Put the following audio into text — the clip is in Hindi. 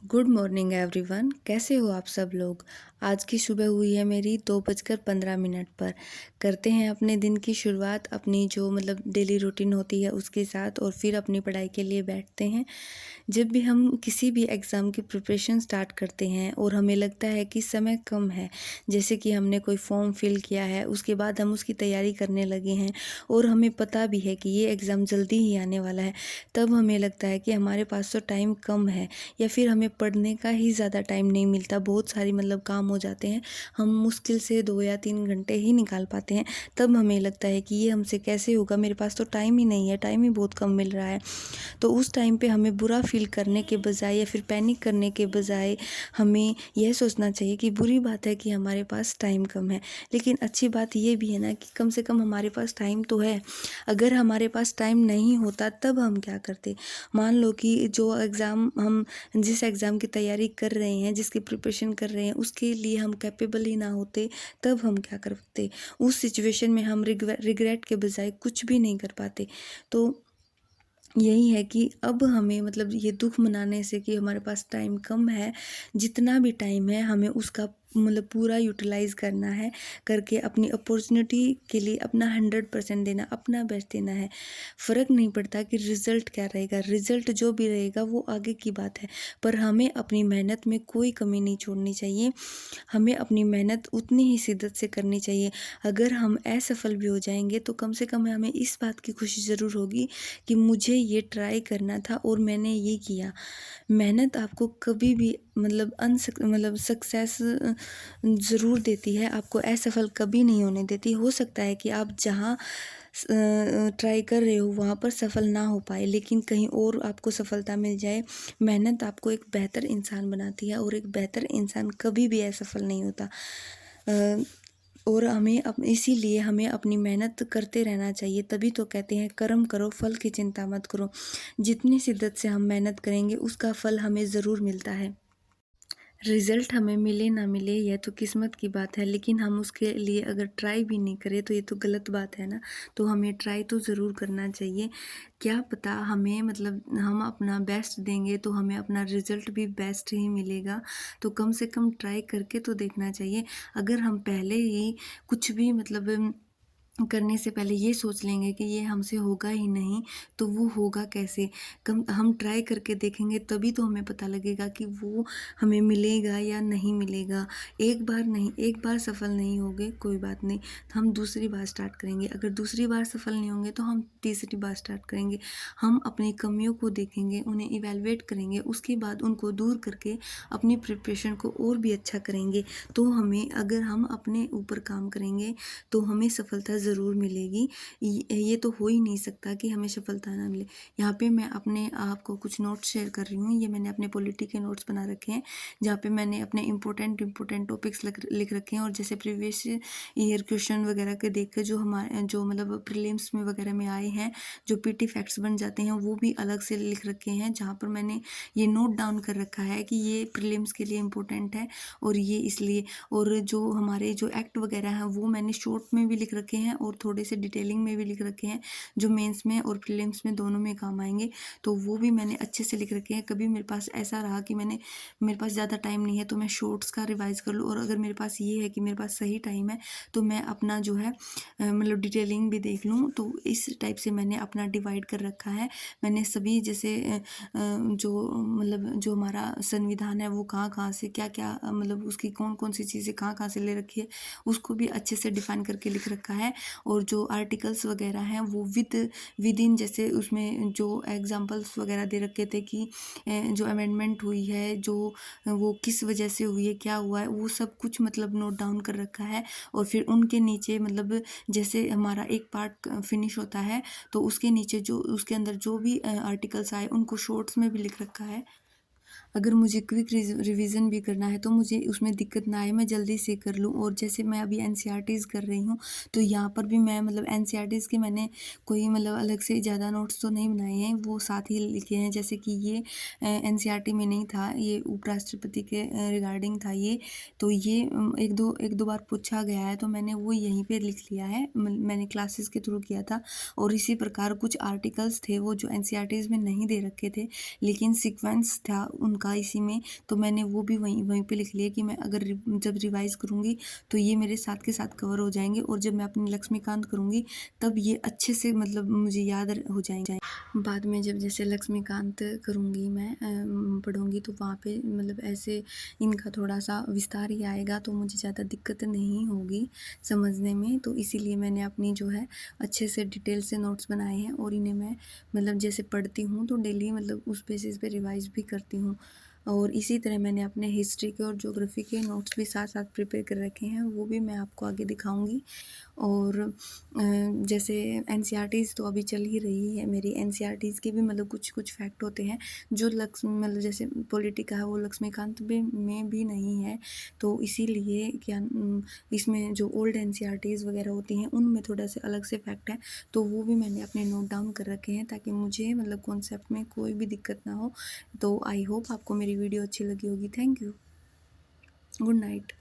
Good morning everyone. कैसे हो आप सब लोग। आज की सुबह हुई है मेरी 2:15 पर। करते हैं अपने दिन की शुरुआत अपनी जो डेली रूटीन होती है उसके साथ और फिर अपनी पढ़ाई के लिए बैठते हैं। जब भी हम किसी भी एग्ज़ाम की प्रिपरेशन स्टार्ट करते हैं और हमें लगता है कि समय कम है, जैसे कि हमने कोई फॉर्म फिल किया है, उसके बाद हम उसकी तैयारी करने लगे हैं और हमें पता भी है कि ये एग्ज़ाम जल्दी ही आने वाला है, तब हमें लगता है कि हमारे पास तो टाइम कम है या फिर हमें पढ़ने का ही ज़्यादा टाइम नहीं मिलता। बहुत सारी काम हो जाते हैं, हम मुश्किल से 2 या 3 घंटे ही निकाल पाते हैं। तब हमें लगता है कि ये हमसे कैसे होगा, मेरे पास तो टाइम ही नहीं है, टाइम ही बहुत कम मिल रहा है। तो उस टाइम पे हमें बुरा फ़ील करने के बजाय या फिर पैनिक करने के बजाय हमें यह सोचना चाहिए कि बुरी बात है कि हमारे पास टाइम कम है, लेकिन अच्छी बात ये भी है ना कि कम से कम हमारे पास टाइम तो है। अगर हमारे पास टाइम नहीं होता तब हम क्या करते? मान लो कि जो एग्ज़ाम हम जिस एग्ज़ाम की तैयारी कर रहे हैं, जिसकी प्रिपरेशन कर रहे हैं, उसके लिए हम कैपेबल ही ना होते, तब हम क्या करते? उस सिचुएशन में हम रिग्रेट के बजाय कुछ भी नहीं कर पाते। तो यही है कि अब हमें ये दुःख मनाने से कि हमारे पास टाइम कम है, जितना भी टाइम है हमें उसका पूरा यूटिलाइज़ करना है, करके अपनी अपॉर्चुनिटी के लिए अपना 100% देना, अपना बेस्ट देना है। फ़र्क नहीं पड़ता कि रिज़ल्ट क्या रहेगा, रिज़ल्ट जो भी रहेगा वो आगे की बात है, पर हमें अपनी मेहनत में कोई कमी नहीं छोड़नी चाहिए। हमें अपनी मेहनत उतनी ही शिद्दत से करनी चाहिए। अगर हम असफल भी हो जाएँगे तो कम से कम हमें इस बात की खुशी ज़रूर होगी कि मुझे ये ट्राई करना था और मैंने ये किया। मेहनत आपको कभी भी सक्सेस ज़रूर देती है, आपको असफल कभी नहीं होने देती। हो सकता है कि आप जहाँ ट्राई कर रहे हो वहाँ पर सफल ना हो पाए, लेकिन कहीं और आपको सफलता मिल जाए। मेहनत आपको एक बेहतर इंसान बनाती है और एक बेहतर इंसान कभी भी असफल नहीं होता। अ, और इसीलिए हमें अपनी मेहनत करते रहना चाहिए। तभी तो कहते हैं कर्म करो फल की चिंता मत करो। जितनी शिद्दत से हम मेहनत करेंगे उसका फल हमें ज़रूर मिलता है। रिज़ल्ट हमें मिले ना मिले यह तो किस्मत की बात है, लेकिन हम उसके लिए अगर ट्राई भी नहीं करें तो ये तो गलत बात है ना। तो हमें ट्राई तो ज़रूर करना चाहिए। क्या पता हमें हम अपना बेस्ट देंगे तो हमें अपना रिज़ल्ट भी बेस्ट ही मिलेगा। तो कम से कम ट्राई करके तो देखना चाहिए। अगर हम पहले ही कुछ भी करने से पहले ये सोच लेंगे कि ये हमसे होगा ही नहीं, तो वो होगा कैसे? कम हम ट्राई करके देखेंगे तभी तो हमें पता लगेगा कि वो हमें मिलेगा या नहीं मिलेगा। एक बार नहीं, एक बार सफल नहीं होंगे कोई बात नहीं, हम दूसरी बार स्टार्ट करेंगे। अगर दूसरी बार सफल नहीं होंगे तो हम तीसरी बार स्टार्ट करेंगे। हम अपनी कमियों को देखेंगे, उन्हें इवैल्यूएट करेंगे, उसके बाद उनको दूर करके अपनी प्रिपरेशन को और भी अच्छा करेंगे। तो अगर हम अपने ऊपर काम करेंगे तो हमें सफलता ज़रूर मिलेगी। ये तो हो ही नहीं सकता कि हमें सफलता ना मिले। यहाँ पे मैं अपने आपको कुछ नोट्स शेयर कर रही हूँ। ये मैंने अपने पॉलिटी के नोट्स बना रखे हैं, जहाँ पे मैंने अपने इम्पोर्टेंट टॉपिक्स लिख रखे हैं। और जैसे प्रीवियस ईयर क्वेश्चन वगैरह के देख के जो हमारे जो प्रीलिम्स में वगैरह में आए हैं, जो पीटी फैक्ट्स बन जाते हैं, वो भी अलग से लिख रखे हैं, जहाँ पर मैंने ये नोट डाउन कर रखा है कि ये प्रीलिम्स के लिए इम्पोर्टेंट है और ये इसलिए। और जो हमारे जो एक्ट वगैरह हैं वो मैंने शॉर्ट में भी लिख रखे हैं और थोड़े से डिटेलिंग में भी लिख रखे हैं, जो मेंस में और प्रीलिम्स में दोनों में काम आएंगे। तो वो भी मैंने अच्छे से लिख रखे हैं। कभी मेरे पास ऐसा रहा कि मेरे पास ज़्यादा टाइम नहीं है तो मैं शॉर्ट्स का रिवाइज कर लूँ, और अगर मेरे पास ये है कि मेरे पास सही टाइम है तो मैं अपना जो है डिटेलिंग भी देख लूँ। तो इस टाइप से मैंने अपना डिवाइड कर रखा है। मैंने सभी जैसे जो हमारा संविधान है वो कहाँ कहाँ से क्या क्या उसकी कौन कौन सी चीज़ें कहाँ कहाँ से ले रखी है, उसको भी अच्छे से डिफाइन करके लिख रखा है। और जो आर्टिकल्स वगैरह हैं वो विद इन, जैसे उसमें जो एग्जांपल्स वगैरह दे रखे थे कि जो अमेंडमेंट हुई है, जो वो किस वजह से हुई है, क्या हुआ है, वो सब कुछ नोट डाउन कर रखा है। और फिर उनके नीचे जैसे हमारा एक पार्ट फिनिश होता है तो उसके नीचे जो उसके अंदर जो भी आर्टिकल्स आए उनको शॉर्ट्स में भी लिख रखा है। अगर मुझे क्विक रिवीजन भी करना है तो मुझे उसमें दिक्कत ना आए, मैं जल्दी से कर लूँ। और जैसे मैं अभी एनसीईआरटीज़ कर रही हूँ तो यहाँ पर भी मैं एनसीईआरटीज़ के मैंने कोई अलग से ज़्यादा नोट्स तो नहीं बनाए हैं, वो साथ ही लिखे हैं। जैसे कि ये एनसीईआरटी में नहीं था, ये उपराष्ट्रपति के रिगार्डिंग था ये। तो ये एक दो बार पूछा गया है तो मैंने वो यहीं पे लिख लिया है, मैंने क्लासेस के थ्रू किया था। और इसी प्रकार कुछ आर्टिकल्स थे वो जो एनसीईआरटीज़ में नहीं दे रखे थे, लेकिन सीक्वेंस था उनका इसी में, तो मैंने वो भी वहीं वहीं पे लिख लिया कि मैं अगर जब रिवाइज़ करूँगी तो ये मेरे साथ के साथ कवर हो जाएँगे, और जब मैं अपनी लक्ष्मीकांत करूँगी तब ये अच्छे से मतलब मुझे याद हो जाएँगे। बाद में जब जैसे लक्ष्मीकांत करूँगी मैं पढ़ूँगी तो वहाँ पे मतलब ऐसे इनका थोड़ा-सा विस्तार ही आएगा, तो मुझे ज़्यादा दिक्कत नहीं होगी समझने में। तो इसीलिए मैंने अपनी जो है अच्छे से डिटेल से नोट्स बनाए हैं, और इन्हें मैं मतलब जैसे पढ़ती हूँ तो डेली मतलब उस बेसिस पे रिवाइज़ भी करती हूँ। और इसी तरह मैंने अपने हिस्ट्री के और ज्योग्राफी के नोट्स भी साथ-साथ प्रिपेयर कर रखे हैं, वो भी मैं आपको आगे दिखाऊँगी। और जैसे एनसीईआरटीज़ तो अभी चल ही रही है मेरी, एनसीईआरटीज़ के भी मतलब कुछ फैक्ट होते हैं जो मतलब जैसे पॉलिटी का है वो लक्ष्मीकांत में भी नहीं है। तो इसीलिए इसमें जो ओल्ड एनसीईआरटीज़ वगैरह होती हैं उनमें थोड़ा से अलग से फैक्ट हैं, तो वो भी मैंने अपने नोट डाउन कर रखे हैं ताकि मुझे मतलब कॉन्सेप्ट में कोई भी दिक्कत ना हो। तो आई होप आपको मेरी वीडियो अच्छी लगी होगी। Thank you. Good night.